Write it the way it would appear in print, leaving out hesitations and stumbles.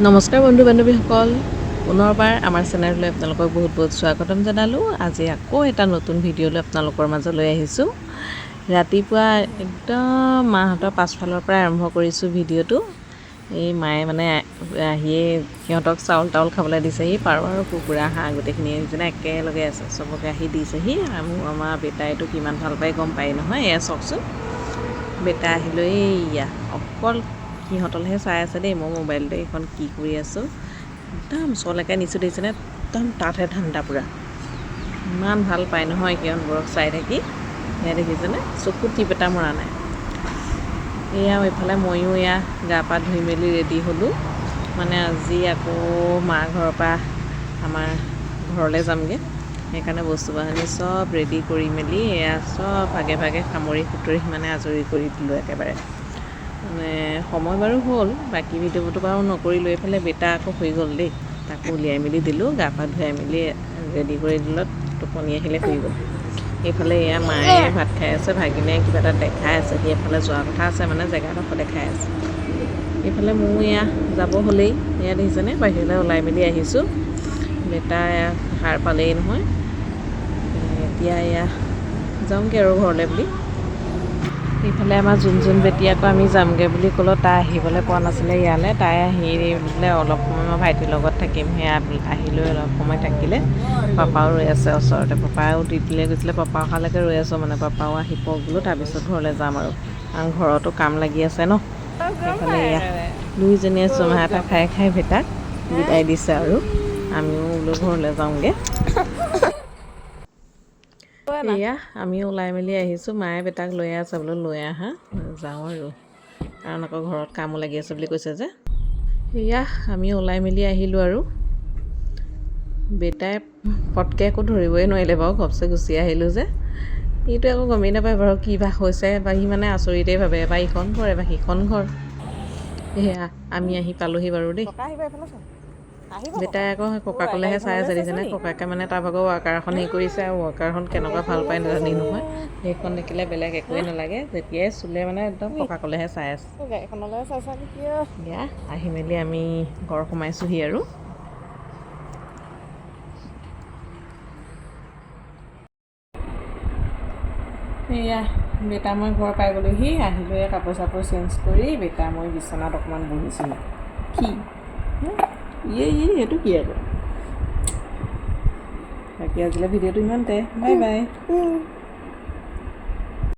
নমস্কাৰ বন্ধু বান্ধৱীসকল, পুনৰবাৰ আমাৰ চেনেললৈ আপোনালোকক বহুত বহুত স্বাগতম জনালোঁ। আজি আকৌ এটা নতুন ভিডিঅ' লৈ আপোনালোকৰ মাজলৈ আহিছোঁ। ৰাতিপুৱা একদম মাহঁতৰ পাছফালৰ পৰা আৰম্ভ কৰিছোঁ ভিডিঅ'টো। এই মায়ে মানে আহিয়ে সিহঁতক চাউল তাউল খাবলৈ দিছেহি। পাৰ আৰু কুকুৰা হাঁহ গোটেইখিনি যেনে একেলগে আছে, চবকে আহি দিছেহি। আমাৰ বেটাইটো কিমান ভাল পায় গম পায় নহয়। এয়া চাওকচোন, বেটা আহিলৈ এইয়া অকল সিহঁতলৈহে চাই আছে দেই। মই মোবাইলতে এইখন কি কৰি আছোঁ একদম ওচৰলৈকে নিছোঁ দেখিছেনে, একদম তাতহে ঠাণ্ডা পূৰা। ইমান ভাল পায় নহয় সিহঁতবোৰক চাই থাকি। সেয়া দেখিছেনে, চকুত টিপ এটা মৰা নাই। এয়া এইফালে ময়ো এয়া গা পা ধুই মেলি ৰেডি হ'লোঁ। মানে আজি আকৌ মাৰ ঘৰৰ পৰা আমাৰ ঘৰলৈ যামগৈ। সেইকাৰণে বস্তু বাহানি চব ৰেডি কৰি মেলি এয়া চব ভাগে ভাগে সামৰি সুতৰি মানে আজৰি কৰি দিলোঁ একেবাৰে। মানে সময় বাৰু হ'ল, বাকী ভিডিঅ'টো বাৰু নকৰিলোঁ। এইফালে বেটা আকৌ হৈ গ'ল দেই, তাকো উলিয়াই মেলি দিলোঁ, গা পা ধুৱাই মেলি ৰেডি কৰি দিলত টোপনি আহিলে শুই গ'ল। এইফালে এয়া মায়ে ভাত খাই আছে, ভাগিনে কিবা এটা দেখাই আছে, সি এফালে যোৱা কথা আছে মানে জেগাডোখৰ দেখাই আছে। এইফালে মোৰ এয়া যাব হ'লেই, এয়া দেখিছেনে বাহিৰলৈ ওলাই মেলি আহিছোঁ। বেটা এয়া সাৰ পালেই নহয়, এতিয়া এয়া যাওঁগৈ আৰু ঘৰলৈ বুলি। ইফালে আমাৰ যোন বেটি আকৌ আমি যামগৈ বুলি ক'লোঁ, তাই আহিবলৈ পোৱা নাছিলে ইয়ালৈ। তাই আহি বোলে অলপ সময় মই ভাইটিৰ লগত থাকিম, সেয়া আহিলৈ অলপ সময় থাকিলে। পাপাও ৰৈ আছে ওচৰতে, পাপাও ডিউটিলৈ গৈছিলে, পাপা অহালৈকে ৰৈ আছোঁ মানে। পাপাও আহি পাওক বোলো, তাৰপিছত ঘৰলৈ যাম আৰু, কাৰণ ঘৰতো কাম লাগি আছে ন। সেইফালে এয়া দুইজনীয়ে চুমা এটা খাই খাই বেটাক বিদায় দিছে আৰু আমিও বোলো ঘৰলৈ যাওঁগৈ। এয়া আমি ওলাই মেলি আহিছোঁ, মায়ে বেটাক লৈ আছে, বোলো লৈ আহা যাওঁ আৰু, কাৰণ আকৌ ঘৰত কামো লাগি আছে বুলি কৈছে যে। এয়া আমি ওলাই মেলি আহিলোঁ আৰু বেটাই পটকৈ একো ধৰিবই নোৱাৰিলে বাৰু, ঘপছে গুচি আহিলোঁ যে। এইটো আকৌ গমেই নাপায় বাৰু কি বা হৈছে, বা সি মানে আচৰিতেই ভাবে, এবাৰ ইখন ঘৰ এবাৰ সিখন ঘৰ। সেয়া আমি আহি পালোঁহি বাৰু দেই। বেটাই আকৌ ককাকলৈহে চাই আছে দেখিছেনে, ককাকে মানে তাৰ ভাগৰ ৱাকাৰ এখন হেৰি কৰিছে, আৰু ৱাকাৰখন কেনেকুৱা ভাল পায় নাজানি নহয়। সেইখন দেখিলে বেলেগ একোৱেই নালাগে, যেতিয়াই চুলে মানে একদম ককাকলৈহে চাই আছে। এয়া আহি মেলি আমি ঘৰ সোমাইছোঁহি আৰু। এয়া বেটা মই ঘৰ পাই গ'লোহি, আহিলৈ কাপোৰ চাপোৰ চেঞ্জ কৰি বেটা মই বিচনাত অকণমান বহিছিলোঁ। কি সেইটো কি আকৌ। বাকী আজিলৈ ভিডিঅ'টো ইমানতে, বাই বাই।